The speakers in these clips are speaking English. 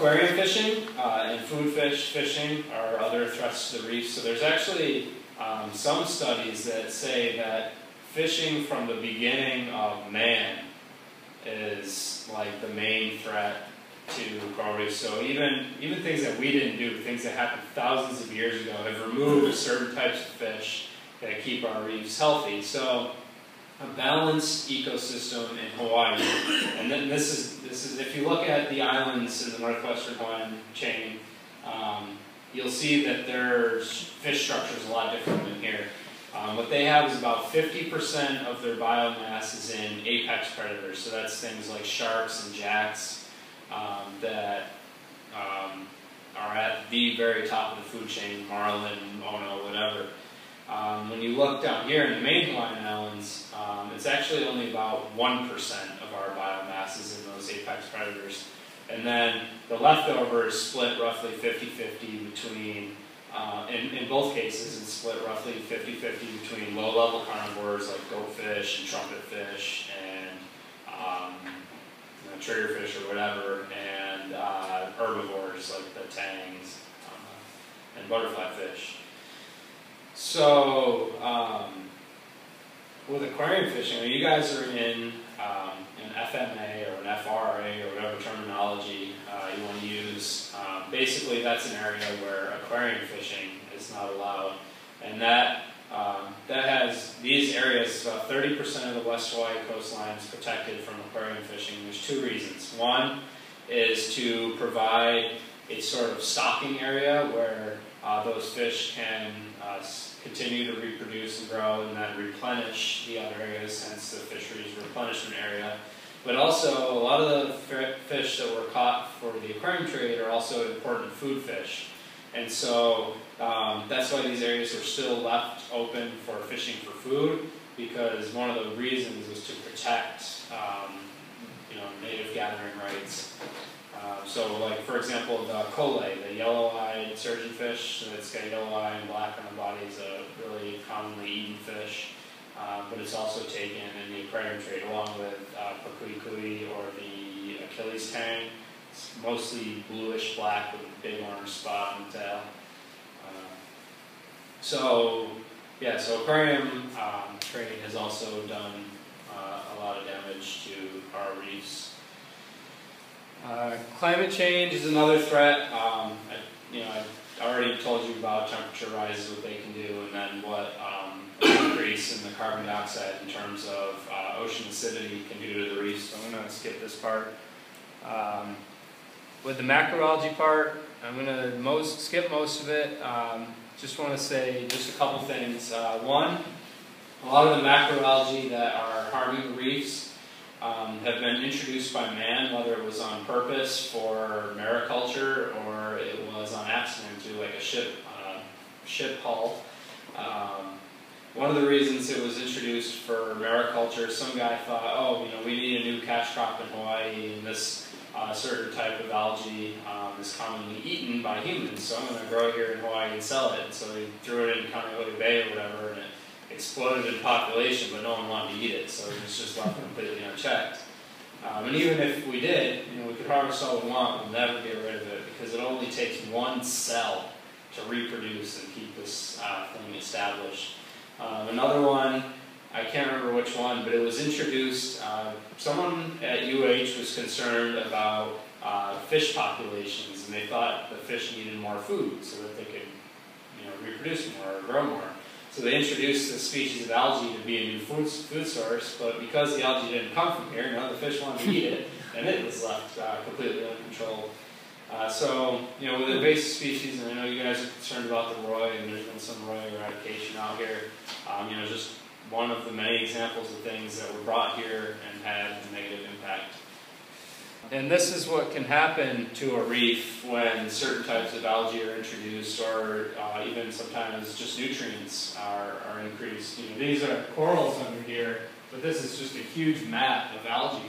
aquarium fishing and food fishing are other threats to the reef. So there's actually some studies that say that fishing from the beginning of man is like the main threat to coral reefs. So even things that we didn't do, things that happened thousands of years ago, have removed certain types of fish that keep our reefs healthy. So a balanced ecosystem in Hawaii, and then this is if you look at the islands in the northwestern Hawaiian chain, you'll see that their fish structure is a lot different than here. What they have is about 50% of their biomass is in apex predators, so that's things like sharks and jacks that are at the very top of the food chain, marlin, ono, whatever. When you look down here in the main Hawaiian Islands, it's actually only about 1% of our biomass is in those apex predators. And then the leftover is split roughly 50-50 between, in both cases, it's split roughly 50-50 between low-level carnivores like goatfish and trumpetfish and triggerfish or whatever, and herbivores like the tangs and butterfly fish. So, with aquarium fishing, when you guys are in an FMA or an FRA or whatever terminology you want to use, basically that's an area where aquarium fishing is not allowed. And that has these areas, about 30% of the West Hawaii coastline is protected from aquarium fishing. There's two reasons. One is to provide a sort of stocking area where those fish can continue to reproduce and grow and then replenish the other areas, hence the fisheries replenishment area. But also, a lot of the fish that were caught for the aquarium trade are also important food fish. And so that's why these areas are still left open for fishing for food, because one of the reasons was to protect native gathering rights. So like, for example, the kole, the yellow-eyed surgeonfish, so it's got yellow eye and black on the body, is a really commonly eaten fish, but it's also taken in the aquarium trade along with pakui or the Achilles tang. It's mostly bluish-black with a big orange spot on the tail. So aquarium trade has also done a lot of damage to our reefs. Climate change is another threat. I already told you about temperature rises, what they can do, and then what increase in the carbon dioxide in terms of ocean acidity can do to the reefs. So I'm going to skip this part. With the macroalgae part, I'm going to skip most of it. Just want to say just a couple things. One, a lot of the macroalgae that are harming the reefs have been introduced by man, whether it was on purpose for mariculture or it was on accident through like a ship hull. One of the reasons it was introduced for mariculture, some guy thought, oh, we need a new catch crop in Hawaii, and this certain type of algae is commonly eaten by humans, so I'm going to grow it here in Hawaii and sell it. And so they threw it in Kaneohe Bay or whatever, and it exploded in population, but no one wanted to eat it, so it was just left completely unchecked. And even if we did, we could harvest all we want, we'll never get rid of it, because it only takes one cell to reproduce and keep this thing established. Another one, I can't remember which one, but it was introduced, someone at UH was concerned about fish populations, and they thought the fish needed more food so that they could reproduce more or grow more. So they introduced this species of algae to be a new food source, but because the algae didn't come from here, the fish wanted to eat it, and it was left completely uncontrolled. So, with invasive species, and I know you guys are concerned about the roy, and there's been some roy eradication out here, just one of the many examples of things that were brought here and had a negative impact. And this is what can happen to a reef when certain types of algae are introduced, or even sometimes just nutrients are increased. These are corals under here, but this is just a huge mat of algae,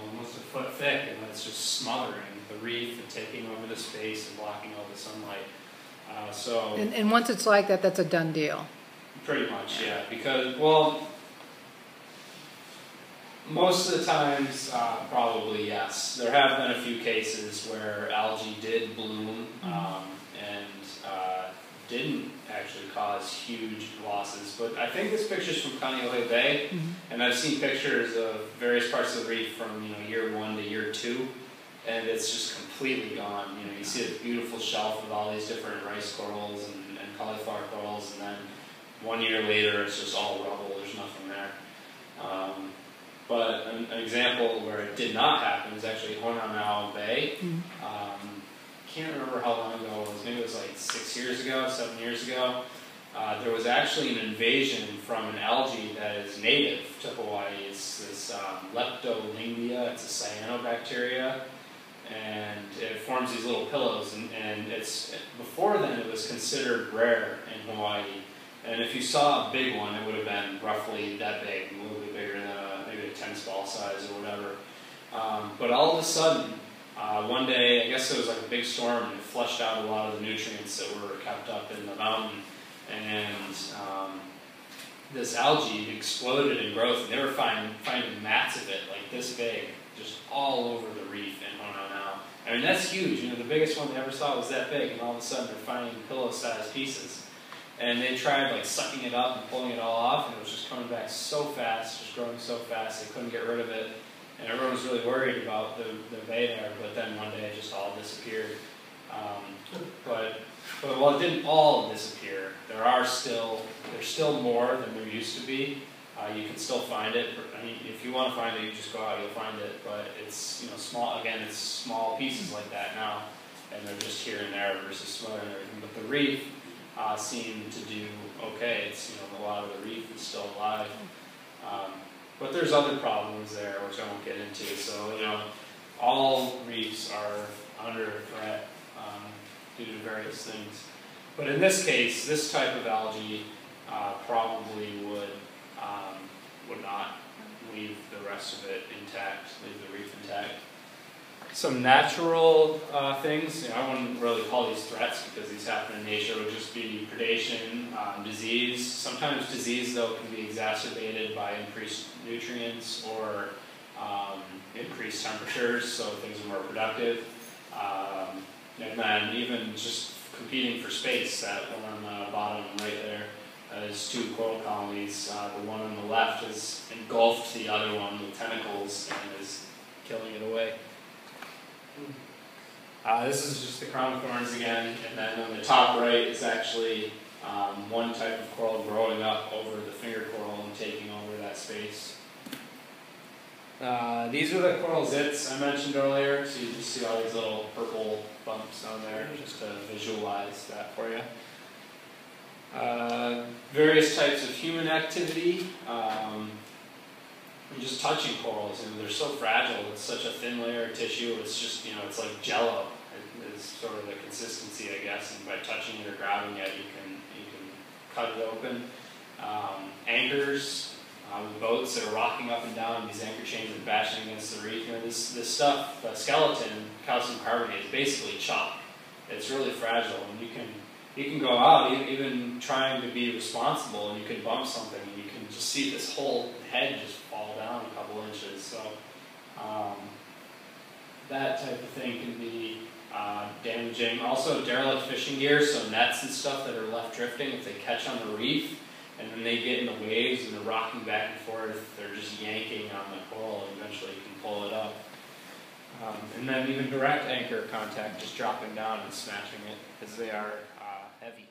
almost a foot thick, and it's just smothering the reef and taking over the space and blocking all the sunlight. And once it's like that, that's a done deal. Pretty much, yeah. Because, Most of the times, probably yes. There have been a few cases where algae did bloom and didn't actually cause huge losses. But I think this picture's from Kaneohe Bay, and I've seen pictures of various parts of the reef from year 1 to year 2, and it's just completely gone. You see a beautiful shelf with all these different rice corals and cauliflower corals, and then 1 year later it's just all rubble. There's nothing there. But an example where it did not happen is actually Honanao Bay. Can't remember how long ago it was. Maybe it was like 6 years ago, 7 years ago. There was actually an invasion from an algae that is native to Hawaii. It's this Leptolingia. It's a cyanobacteria, and it forms these little pillows. And before then it was considered rare in Hawaii. And if you saw a big one, it would have been roughly that big, a little bit bigger than maybe a tennis ball size or whatever. But all of a sudden, one day, I guess it was like a big storm, and it flushed out a lot of the nutrients that were kept up in the mountain. And this algae exploded in growth, and they were finding mats of it like this big, just all over the reef in Honanao. I mean, that's huge. The biggest one they ever saw was that big, and all of a sudden they're finding pillow-sized pieces. And they tried like sucking it up and pulling it all off, and it was just coming back so fast, just growing so fast, they couldn't get rid of it. And everyone was really worried about the bay there, but then one day it just all disappeared. But while it didn't all disappear, there's still more than there used to be. You can still find it. I mean, if you want to find it, you just go out, you'll find it. But it's small. Again, it's small pieces like that now, and they're just here and there versus smaller and everything. But the reef seem to do okay. It's a lot of the reef is still alive. But there's other problems there, which I won't get into. So, all reefs are under threat due to various things. But in this case, this type of algae probably would not leave the rest of it intact, leave the reef intact. Some natural things, I wouldn't really call these threats because these happen in nature. It would just be predation, disease. Sometimes disease, though, can be exacerbated by increased nutrients or increased temperatures, so things are more productive. And then even just competing for space, that one on the bottom right there is 2 coral colonies. The one on the left has engulfed the other one with tentacles and is killing it away. This is just the crown of thorns again, and then on the top right is actually one type of coral growing up over the finger coral and taking over that space. These are the coral zits I mentioned earlier, so you just see all these little purple bumps on there, just to visualize that for you. Various types of human activity. Just touching corals, they're so fragile. It's such a thin layer of tissue. It's just, it's like jello. It's sort of the consistency, I guess. And by touching it or grabbing it, you can cut it open. Anchors with boats that are rocking up and down. These anchor chains are bashing against the reef. This stuff, the skeleton, calcium carbonate, is basically chalk. It's really fragile, and you can go out even trying to be responsible, and you can bump something, and you can just see this whole head just fall down a couple inches. So that type of thing can be damaging. Also, derelict fishing gear, so nets and stuff that are left drifting, if they catch on the reef and then they get in the waves and they're rocking back and forth, they're just yanking on the coral and eventually you can pull it up. And then even direct anchor contact, just dropping down and smashing it, because they are heavy.